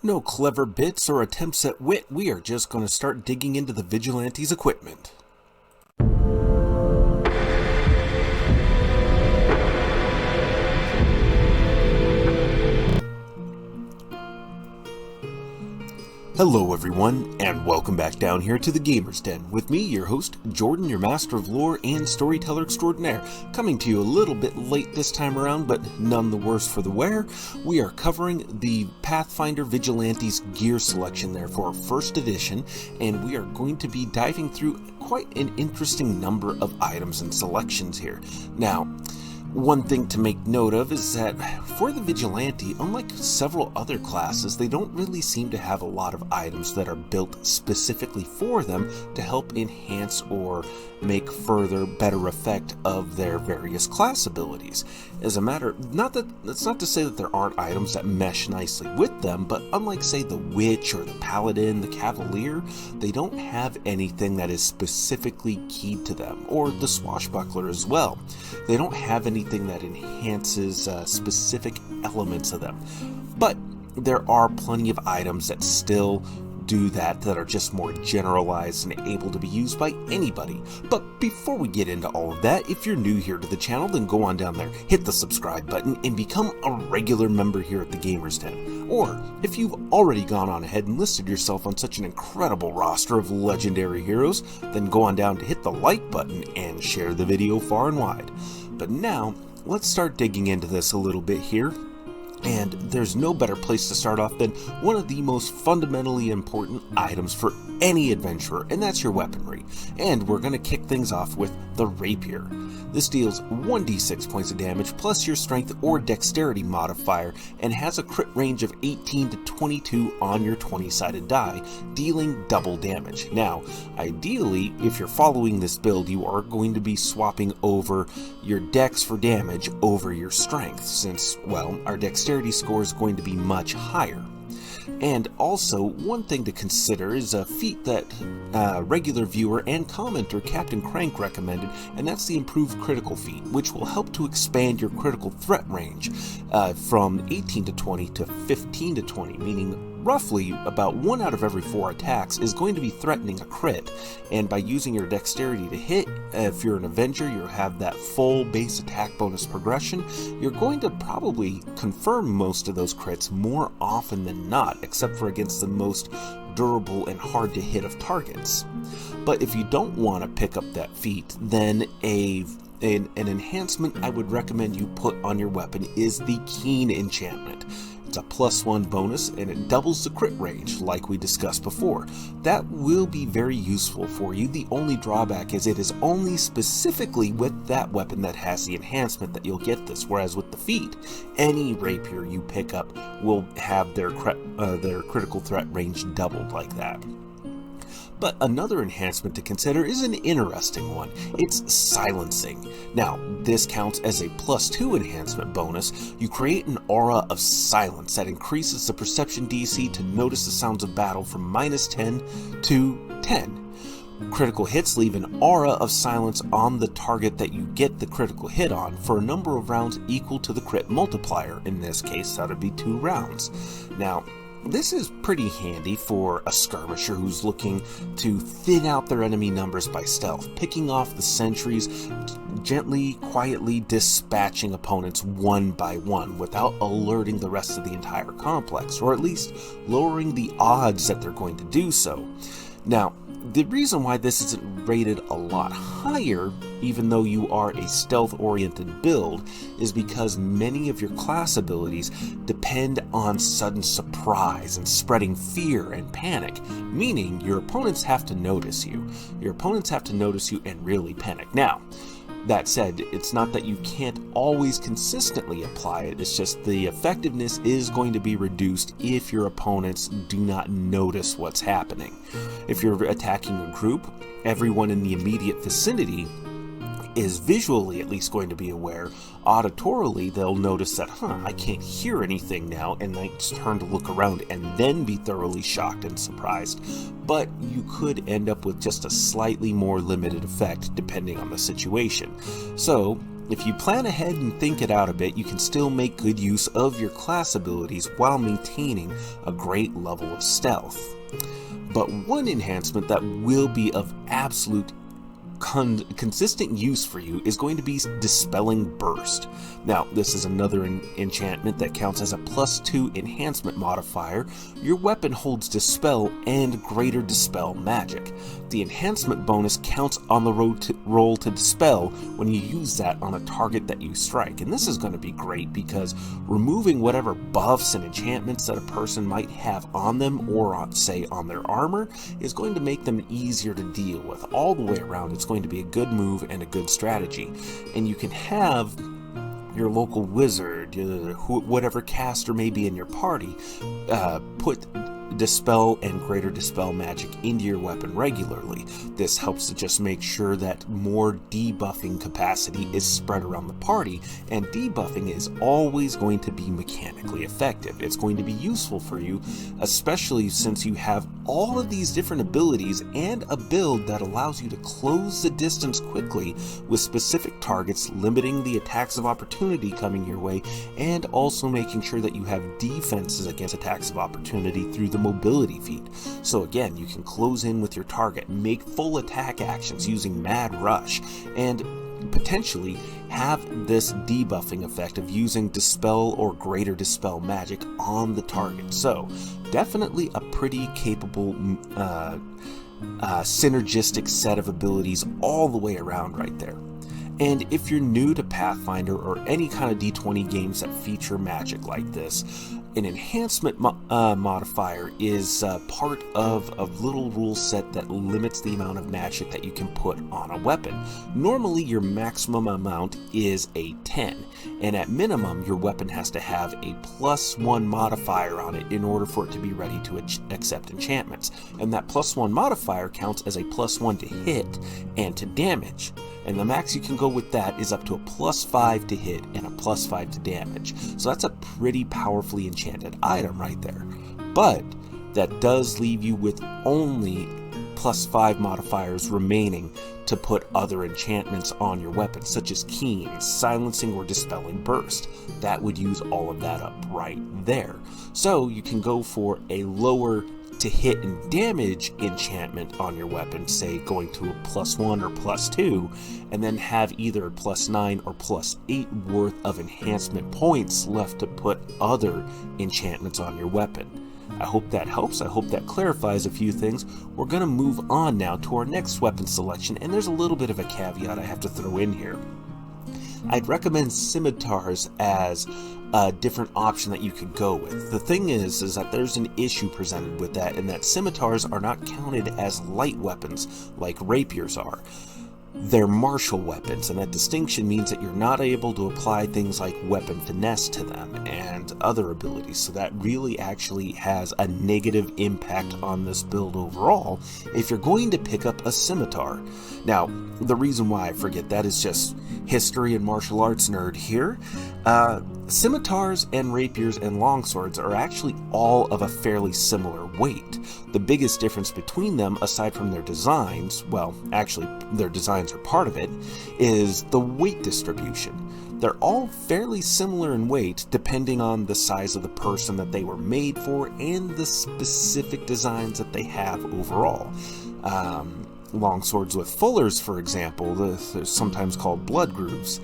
No clever bits or attempts at wit, we are just going to start digging into the Vigilante's equipment. Hello everyone, and welcome back down here to the Gamer's Den, with me, your host, Jordan, your master of lore and storyteller extraordinaire, coming to you a little bit late this time around, but none the worse for the wear. We are covering the Pathfinder Vigilante's gear selection there for 1st edition, and we are going to be diving through quite an interesting number of items and selections here. Now, one thing to make note of is that for the Vigilante, unlike several other classes, they don't really seem to have a lot of items that are built specifically for them to help enhance or make further better effect of their various class abilities. As a matter, that's not to say that there aren't items that mesh nicely with them, but unlike say the Witch or the Paladin, the Cavalier, they don't have anything that is specifically keyed to them, or the Swashbuckler as well. They don't have anything that enhances specific elements of them. But there are plenty of items that still do that are just more generalized and able to be used by anybody. But before we get into all of that, if you're new here to the channel, then go on down there, hit the subscribe button, and become a regular member here at the Gamer's Den. Or, if you've already gone on ahead and listed yourself on such an incredible roster of legendary heroes, then go on down to hit the like button and share the video far and wide. But now, let's start digging into this a little bit here. And there's no better place to start off than one of the most fundamentally important items for any adventurer, and that's your weaponry. And we're going to kick things off with the Rapier. This deals 1d6 points of damage plus your strength or dexterity modifier, and has a crit range of 18 to 22 on your 20-sided die, dealing double damage. Now, ideally, if you're following this build, you are going to be swapping over your dex for damage over your strength, since, well, our dexterity score is going to be much higher. And also, one thing to consider is a feat that regular viewer and commenter Captain Crank recommended, and that's the improved critical feat, which will help to expand your critical threat range from 18 to 20 to 15 to 20, meaning roughly about 1 out of every 4 attacks is going to be threatening a crit. And by using your dexterity to hit, if you're an Avenger, you'll have that full base attack bonus progression. You're going to probably confirm most of those crits more often than not, except for against the most durable and hard to hit of targets. But if you don't want to pick up that feat, then an enhancement I would recommend you put on your weapon is the Keen enchantment. It's a +1 bonus, and it doubles the crit range, like we discussed before. That will be very useful for you. The only drawback is it is only specifically with that weapon that has the enhancement that you'll get this, whereas with the feat, any rapier you pick up will have their critical threat range doubled like that. But another enhancement to consider is an interesting one. It's silencing. Now, this counts as a +2 enhancement bonus. You create an aura of silence that increases the perception DC to notice the sounds of battle from -10 to 10. Critical hits leave an aura of silence on the target that you get the critical hit on for a number of rounds equal to the crit multiplier. In this case, that would be 2 rounds. Now, this is pretty handy for a skirmisher who's looking to thin out their enemy numbers by stealth, picking off the sentries, gently, quietly dispatching opponents one by one without alerting the rest of the entire complex, or at least lowering the odds that they're going to do so. Now, the reason why this isn't rated a lot higher, even though you are a stealth-oriented build, is because many of your class abilities depend on sudden surprise and spreading fear and panic, meaning your opponents have to notice you. Your opponents have to notice you and really panic. Now, that said, it's not that you can't always consistently apply it, it's just the effectiveness is going to be reduced if your opponents do not notice what's happening. If you're attacking a group, everyone in the immediate vicinity is visually at least going to be aware. Auditorily, they'll notice that, I can't hear anything now, and they turn to look around and then be thoroughly shocked and surprised. But you could end up with just a slightly more limited effect depending on the situation. So, if you plan ahead and think it out a bit, you can still make good use of your class abilities while maintaining a great level of stealth. But one enhancement that will be of absolute consistent use for you is going to be Dispelling Burst. Now, this is another enchantment that counts as a +2 enhancement modifier. Your weapon holds Dispel and Greater Dispel magic. The enhancement bonus counts on the roll to Dispel when you use that on a target that you strike. And this is going to be great because removing whatever buffs and enchantments that a person might have on them or, say, on their armor is going to make them easier to deal with. All the way around, it's going to be a good move and a good strategy. And you can have your local wizard, whatever caster may be in your party, put Dispel and Greater Dispel magic into your weapon regularly. This helps to just make sure that more debuffing capacity is spread around the party, and debuffing is always going to be mechanically effective. It's going to be useful for you, especially since you have all of these different abilities and a build that allows you to close the distance quickly with specific targets, limiting the attacks of opportunity coming your way, and also making sure that you have defenses against attacks of opportunity through the mobility feat. So again, you can close in with your target, make full attack actions using Mad Rush, and potentially have this debuffing effect of using Dispel or Greater Dispel magic on the target. So definitely a pretty capable synergistic set of abilities all the way around right there. And if you're new to Pathfinder or any kind of D20 games that feature magic like this, an enhancement modifier is part of a little rule set that limits the amount of magic that you can put on a weapon. Normally your maximum amount is a 10, and at minimum your weapon has to have a +1 modifier on it in order for it to be ready to accept enchantments. And that +1 modifier counts as a +1 to hit and to damage. And the max you can go with that is up to a +5 to hit and a +5 to damage. So that's a pretty powerfully enchanted item right there. But that does leave you with only +5 modifiers remaining to put other enchantments on your weapon, such as Keen, Silencing, or Dispelling Burst. That would use all of that up right there. So you can go for a lower to hit and damage enchantment on your weapon, say going to a +1 or +2, and then have either a +9 or +8 worth of enhancement points left to put other enchantments on your weapon. I hope that helps. I hope that clarifies a few things. We're going to move on now to our next weapon selection, and there's a little bit of a caveat I have to throw in here. I'd recommend scimitars as a different option that you could go with. The thing is that there's an issue presented with that, in that scimitars are not counted as light weapons like rapiers are. They're martial weapons, and that distinction means that you're not able to apply things like weapon finesse to them and other abilities, so that really actually has a negative impact on this build overall if you're going to pick up a scimitar. Now, the reason why I forget that is just history and martial arts nerd here. Scimitars and rapiers and longswords are actually all of a fairly similar weight. The biggest difference between them, aside from their designs, well, actually their designs are part of it, is the weight distribution. They're all fairly similar in weight depending on the size of the person that they were made for and the specific designs that they have overall. Longswords with fullers, for example, they're sometimes called blood grooves.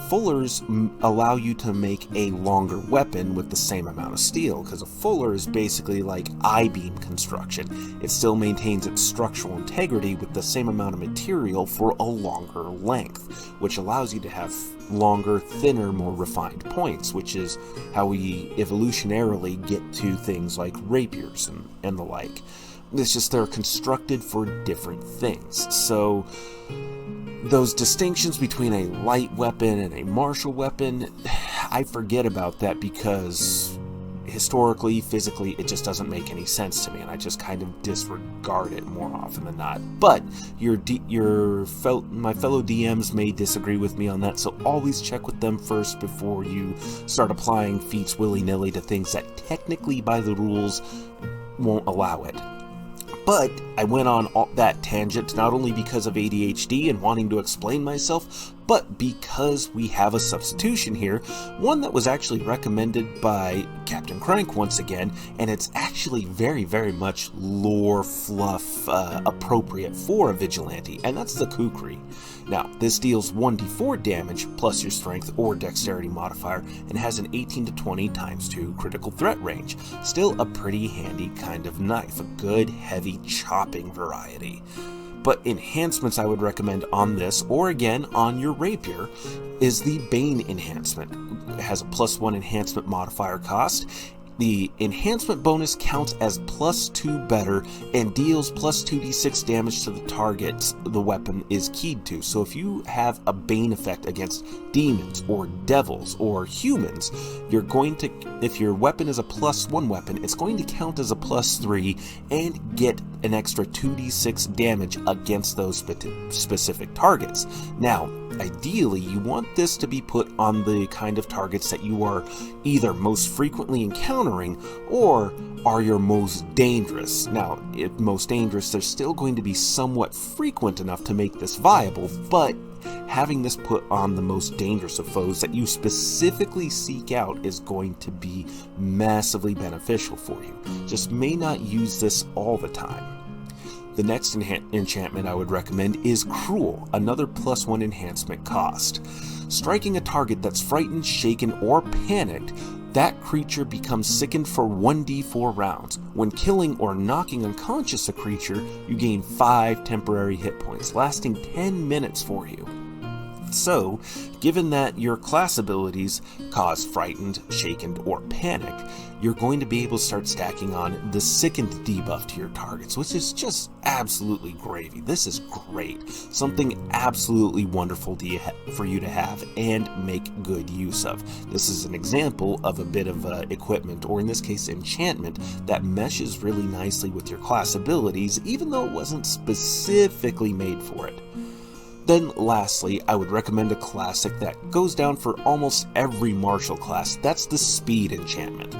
Fullers allow you to make a longer weapon with the same amount of steel, because a fuller is basically like I-beam construction. It still maintains its structural integrity with the same amount of material for a longer length, which allows you to have longer, thinner, more refined points, which is how we evolutionarily get to things like rapiers and the like. It's just they're constructed for different things. So those distinctions between a light weapon and a martial weapon, I forget about that because historically, physically, it just doesn't make any sense to me, and I just kind of disregard it more often than not. But my fellow DMs may disagree with me on that, so always check with them first before you start applying feats willy-nilly to things that technically by the rules won't allow it. But I went on that tangent not only because of ADHD and wanting to explain myself, But because we have a substitution here, one that was actually recommended by Captain Crank once again, and it's actually very, very much lore fluff appropriate for a Vigilante, and that's the Kukri. Now, this deals 1d4 damage plus your strength or dexterity modifier, and has an 18 to 20 times 2 critical threat range. Still a pretty handy kind of knife, a good heavy chopping variety. But enhancements I would recommend on this, or again on your rapier, is the Bane enhancement. It has a +1 enhancement modifier cost. The enhancement bonus counts as +2 better and deals +2d6 damage to the target the weapon is keyed to. So if you have a Bane effect against demons or devils or humans, you're going to, if your weapon is a +1 weapon, it's going to count as a +3 and get an extra 2d6 damage against those specific targets. Now, ideally, you want this to be put on the kind of targets that you are either most frequently encountering or are your most dangerous. Now, if most dangerous, they're still going to be somewhat frequent enough to make this viable, but having this put on the most dangerous of foes that you specifically seek out is going to be massively beneficial for you. Just may not use this all the time. The next enchantment I would recommend is Cruel, another +1 enhancement cost. Striking a target that's frightened, shaken, or panicked, that creature becomes sickened for 1d4 rounds. When killing or knocking unconscious a creature, you gain 5 temporary hit points, lasting 10 minutes for you. So, given that your class abilities cause frightened, shaken, or panicked, you're going to be able to start stacking on the sickened debuff to your targets, which is just absolutely gravy. This is great. Something absolutely wonderful for you to have and make good use of. This is an example of a bit of equipment, or in this case enchantment, that meshes really nicely with your class abilities, even though it wasn't specifically made for it. Then lastly, I would recommend a classic that goes down for almost every martial class. That's the Speed enchantment.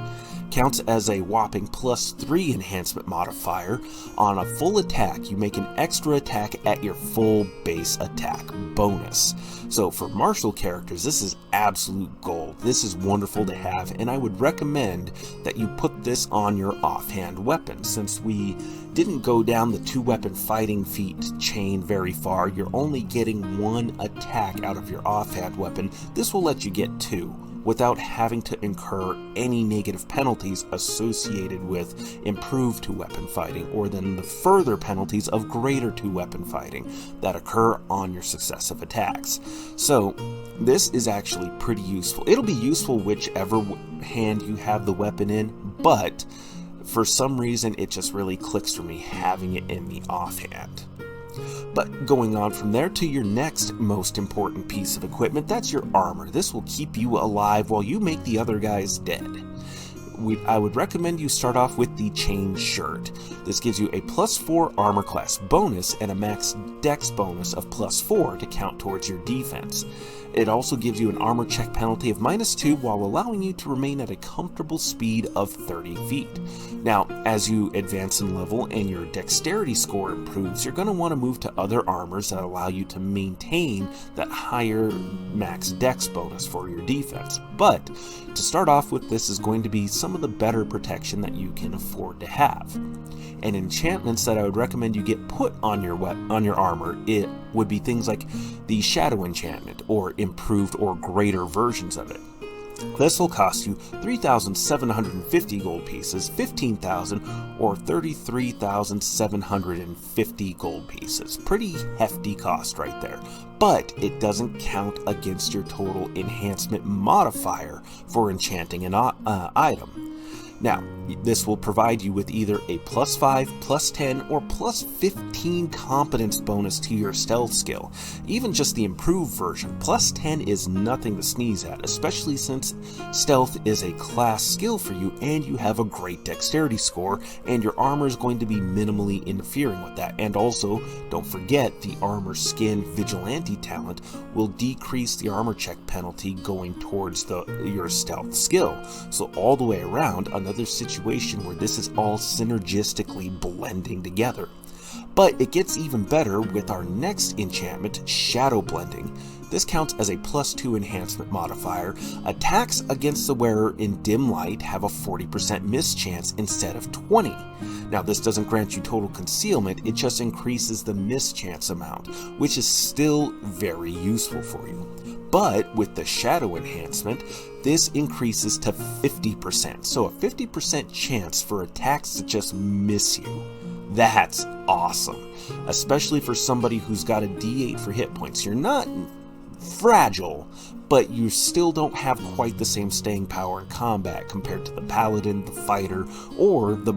Counts as a whopping +3 enhancement modifier. On a full attack, you make an extra attack at your full base attack bonus. So for martial characters, this is absolute gold. This is wonderful to have, and I would recommend that you put this on your offhand weapon. Since we didn't go down the 2-weapon fighting feat chain very far, you're only getting 1 attack out of your offhand weapon. This will let you get 2. Without having to incur any negative penalties associated with improved 2-weapon fighting, or then the further penalties of greater 2-weapon fighting that occur on your successive attacks. So this is actually pretty useful. It'll be useful whichever hand you have the weapon in, but for some reason it just really clicks for me having it in the offhand. But going on from there to your next most important piece of equipment, that's your armor. This will keep you alive while you make the other guys dead. I would recommend you start off with the Chain Shirt. This gives you a +4 armor class bonus and a max dex bonus of +4 to count towards your defense. It also gives you an armor check penalty of -2 while allowing you to remain at a comfortable speed of 30 feet. Now, as you advance in level and your dexterity score improves, you're going to want to move to other armors that allow you to maintain that higher max dex bonus for your defense. But to start off with, this is going to be some of the better protection that you can afford to have. And enchantments that I would recommend you get put on your armor, it would be things like the Shadow enchantment, or improved or greater versions of it. This will cost you 3,750 gold pieces, 15,000, or 33,750 gold pieces. Pretty hefty cost right there. But it doesn't count against your total enhancement modifier for enchanting an item. Now, this will provide you with either a +5, +10, or +15 competence bonus to your stealth skill. Even just the improved version, +10 is nothing to sneeze at, especially since stealth is a class skill for you and you have a great dexterity score, and your armor is going to be minimally interfering with that. And also, don't forget, the armor skin Vigilante talent will decrease the armor check penalty going towards your stealth skill. So all the way around, another situation where this is all synergistically blending together. But it gets even better with our next enchantment, Shadow Blending. this counts as a +2 enhancement modifier. Attacks against the wearer in dim light have a 40% miss chance instead of 20. Now, this doesn't grant you total concealment, it just increases the miss chance amount, which is still very useful for you. But with the shadow enhancement, this increases to 50%, so a 50% chance for attacks to just miss you. That's awesome, especially for somebody who's got a D8 for hit points. You're not fragile, but you still don't have quite the same staying power in combat compared to the paladin, the fighter, or the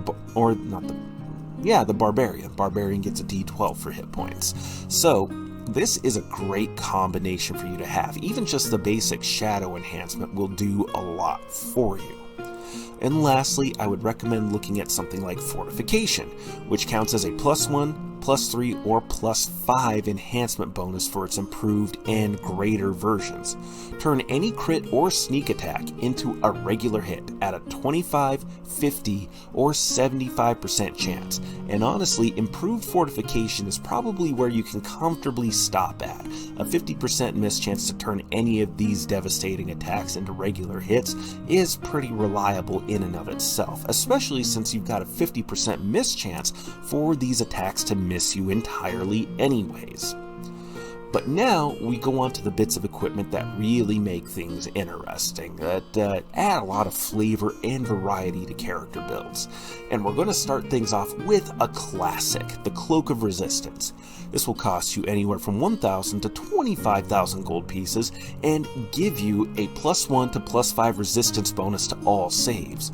barbarian. Barbarian gets a D12 for hit points. So this is a great combination for you to have. Even just the basic shadow enhancement will do a lot for you. And lastly, I would recommend looking at something like Fortification, which counts as a +1, +3, or +5 enhancement bonus for its improved and greater versions. Turn any crit or sneak attack into a regular hit at a 25, 50, or 75% chance. And honestly, improved Fortification is probably where you can comfortably stop at. A 50% miss chance to turn any of these devastating attacks into regular hits is pretty reliable in and of itself, especially since you've got a 50% miss chance for these attacks to miss you entirely anyways. But now we go on to the bits of equipment that really make things interesting, that add a lot of flavor and variety to character builds. And we're going to start things off with a classic, the Cloak of Resistance. This will cost you anywhere from 1,000 to 25,000 gold pieces and give you a +1 to +5 resistance bonus to all saves.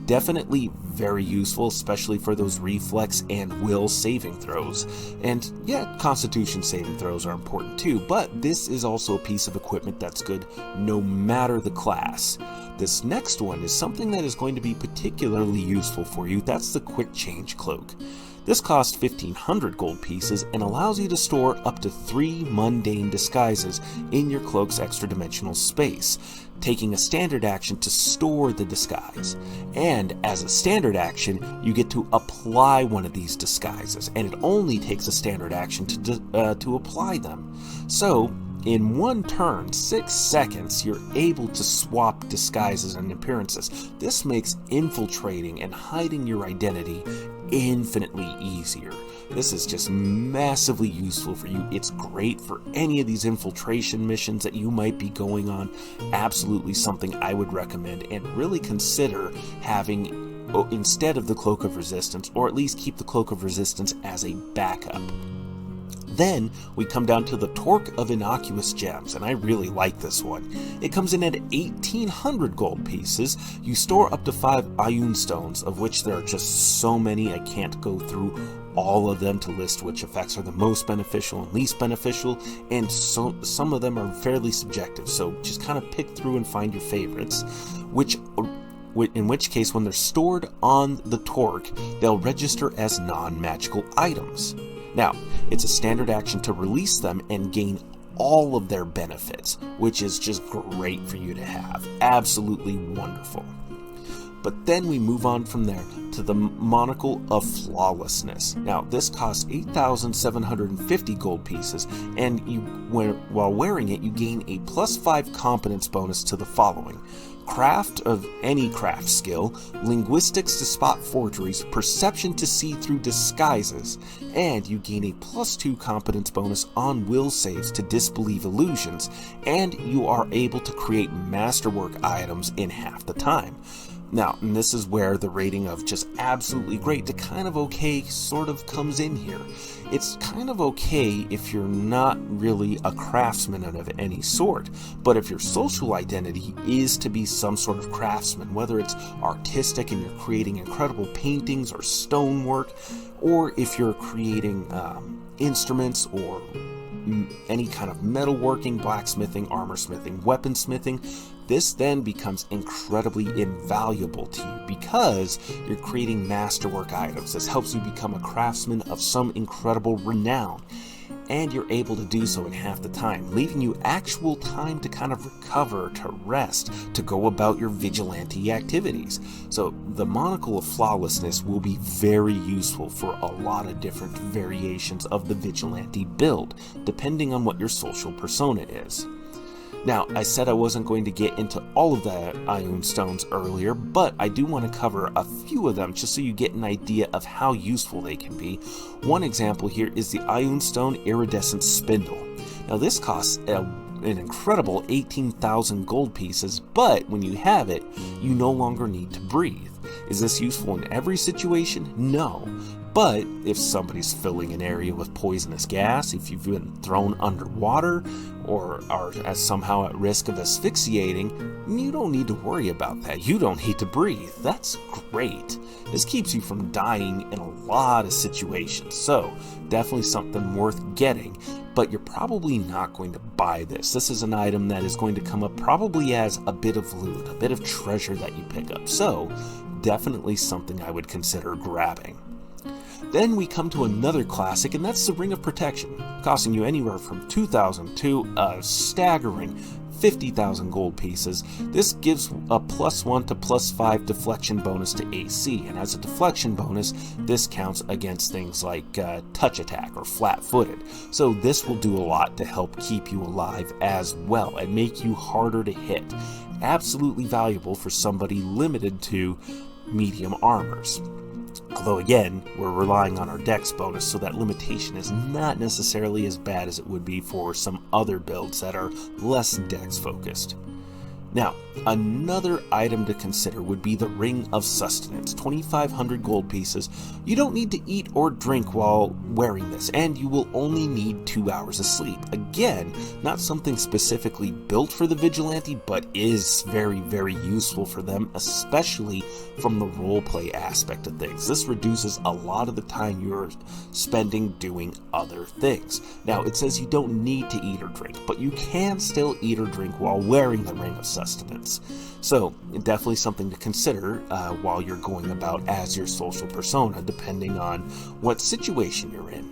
Definitely very useful, especially for those reflex and will saving throws. And yeah, constitution saving throws are important too, but this is also a piece of equipment that's good no matter the class. This next one is something that is going to be particularly useful for you. That's the Quick Change Cloak. This costs 1,500 gold pieces and allows you to store up to 3 mundane disguises in your cloak's extra-dimensional space, taking a standard action to store the disguise. And as a standard action, you get to apply one of these disguises, and it only takes a standard action to apply them. So, in one turn, 6 seconds, you're able to swap disguises and appearances. This makes infiltrating and hiding your identity infinitely easier. This is just massively useful for you. It's great for any of these infiltration missions that you might be going on. Absolutely something I would recommend and really consider having instead of the Cloak of Resistance, or at least keep the Cloak of Resistance as a backup. Then we come down to the Torque of Innocuous Gems, and I really like this one. It comes in at 1,800 gold pieces. You store up to 5 Ioun Stones, of which there are just so many I can't go through all of them to list which effects are the most beneficial and least beneficial, and so some of them are fairly subjective, so just kind of pick through and find your favorites, in which case when they're stored on the Torque, they'll register as non-magical items. Now, it's a standard action to release them and gain all of their benefits, which is just great for you to have. Absolutely wonderful. But then we move on from there to the Monocle of Flawlessness. Now, this costs 8,750 gold pieces, and while wearing it, you gain a +5 competence bonus to the following: Craft of any craft skill, Linguistics to spot forgeries, Perception to see through disguises, and you gain a +2 competence bonus on will saves to disbelieve illusions, and you are able to create masterwork items in half the time. Now, and this is where the rating of just absolutely great to kind of okay sort of comes in here. It's kind of okay if you're not really a craftsman of any sort, but if your social identity is to be some sort of craftsman, whether it's artistic and you're creating incredible paintings or stonework, or if you're creating instruments or any kind of metalworking, blacksmithing, armorsmithing, weaponsmithing, this then becomes incredibly invaluable to you because you're creating masterwork items. This helps you become a craftsman of some incredible renown. and you're able to do so in half the time, leaving you actual time to kind of recover, to rest, to go about your vigilante activities. So the monocle of flawlessness will be very useful for a lot of different variations of the vigilante build, depending on what your social persona is. Now, I said I wasn't going to get into all of the Ioun Stones earlier, but I do want to cover a few of them just so you get an idea of how useful they can be. One example here is the Ioun Stone Iridescent Spindle. Now, this costs an incredible 18,000 gold pieces, but when you have it, you no longer need to breathe. Is this useful in every situation? No. But if somebody's filling an area with poisonous gas, if you've been thrown underwater, or are somehow at risk of asphyxiating, you don't need to worry about that. You don't need to breathe. That's great. This keeps you from dying in a lot of situations, so definitely something worth getting, but you're probably not going to buy this. This is an item that is going to come up probably as a bit of loot, a bit of treasure that you pick up, so definitely something I would consider grabbing. Then we come to another classic, and that's the Ring of Protection, costing you anywhere from 2,000 to a staggering 50,000 gold pieces. This gives a +1 to +5 deflection bonus to AC, and as a deflection bonus, this counts against things like touch attack or flat-footed. So this will do a lot to help keep you alive as well, and make you harder to hit. Absolutely valuable for somebody limited to medium armors. Although again, we're relying on our dex bonus, so that limitation is not necessarily as bad as it would be for some other builds that are less dex focused. Now, another item to consider would be the Ring of Sustenance, 2,500 gold pieces. You don't need to eat or drink while wearing this, and you will only need 2 hours of sleep. Again, not something specifically built for the Vigilante, but is very, very useful for them, especially from the roleplay aspect of things. This reduces a lot of the time you're spending doing other things. Now, it says you don't need to eat or drink, but you can still eat or drink while wearing the Ring of Sustenance. So, definitely something to consider while you're going about as your social persona, depending on what situation you're in.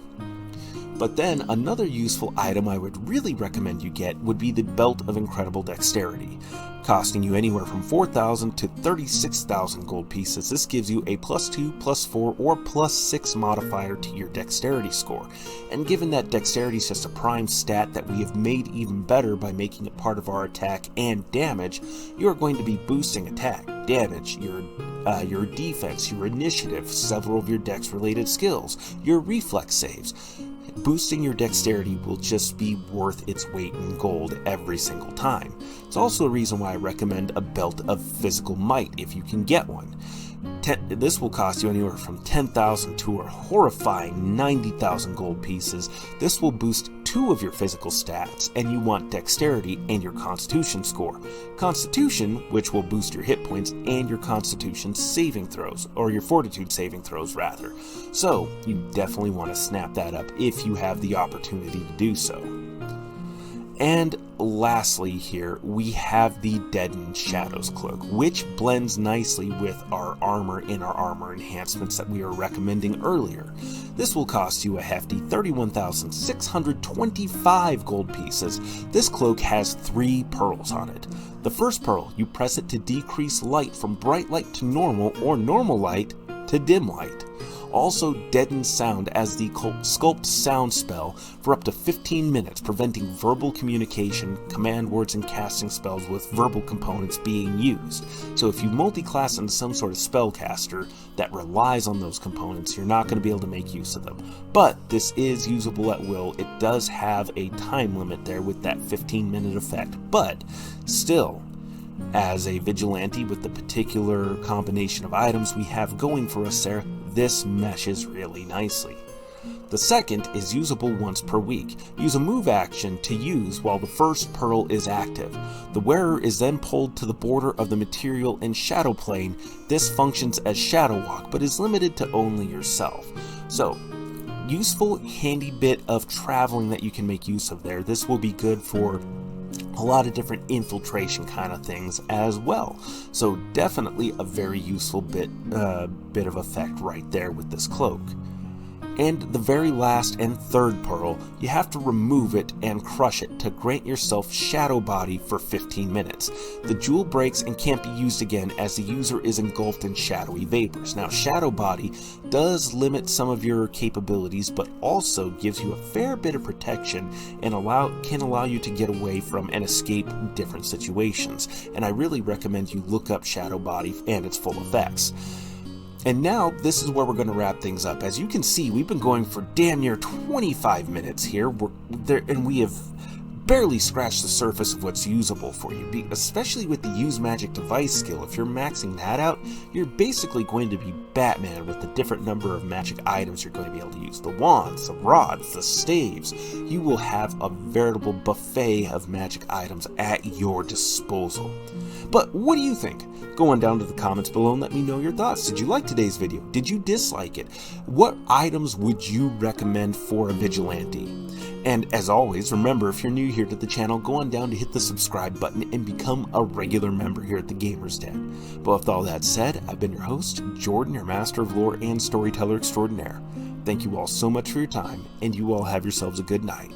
But then, another useful item I would really recommend you get would be the Belt of Incredible Dexterity, costing you anywhere from 4,000 to 36,000 gold pieces. This gives you a +2, +4, or +6 modifier to your dexterity score. And given that dexterity is just a prime stat that we have made even better by making it part of our attack and damage, you are going to be boosting attack, damage, your defense, your initiative, several of your dex-related skills, your reflex saves. Boosting your dexterity will just be worth its weight in gold every single time. It's also a reason why I recommend a Belt of Physical Might if you can get one. This will cost you anywhere from 10,000 to a horrifying 90,000 gold pieces. This will boost 2 of your physical stats, and you want dexterity and your constitution score. Constitution, which will boost your hit points and your constitution saving throws, or your fortitude saving throws rather. So you definitely want to snap that up if you have the opportunity to do so. And lastly here, we have the Deadened Shadows Cloak, which blends nicely with our armor in our armor enhancements that we were recommending earlier. This will cost you a hefty 31,625 gold pieces. This cloak has 3 pearls on it. The first pearl, you press it to decrease light from bright light to normal, or normal light to dim light. Also deaden sound as the Sculpt Sound spell for up to 15 minutes, preventing verbal communication, command words, and casting spells with verbal components being used. So if you multi-class into some sort of spellcaster that relies on those components, you're not going to be able to make use of them. But this is usable at will. It does have a time limit there with that 15-minute effect, but still, as a vigilante with the particular combination of items we have going for us there, this meshes really nicely. The second is usable once per week. Use a move action to use while the first pearl is active. The wearer is then pulled to the border of the material and shadow plane. This functions as shadow walk, but is limited to only yourself. So, useful, handy bit of traveling that you can make use of there. This will be good for a lot of different infiltration kind of things as well. So definitely a very useful bit of effect right there with this cloak. And the very last and third pearl, you have to remove it and crush it to grant yourself Shadow Body for 15 minutes. The jewel breaks and can't be used again as the user is engulfed in shadowy vapors. Now, Shadow Body does limit some of your capabilities, but also gives you a fair bit of protection and can allow you to get away from and escape different situations. And I really recommend you look up Shadow Body and its full effects. And now, this is where we're going to wrap things up. As you can see, we've been going for damn near 25 minutes here, and we have barely scratched the surface of what's usable for you, especially with the Use Magic Device skill. If you're maxing that out, you're basically going to be Batman with the different number of magic items you're going to be able to use. The wands, the rods, the staves. You will have a veritable buffet of magic items at your disposal. But what do you think? Go on down to the comments below and let me know your thoughts. Did you like today's video? Did you dislike it? What items would you recommend for a Vigilante? And as always, remember, if you're new here to the channel, go on down to hit the subscribe button and become a regular member here at the Gamers Den. But with all that said, I've been your host, Jordan, your Master of Lore and Storyteller Extraordinaire. Thank you all so much for your time, and you all have yourselves a good night.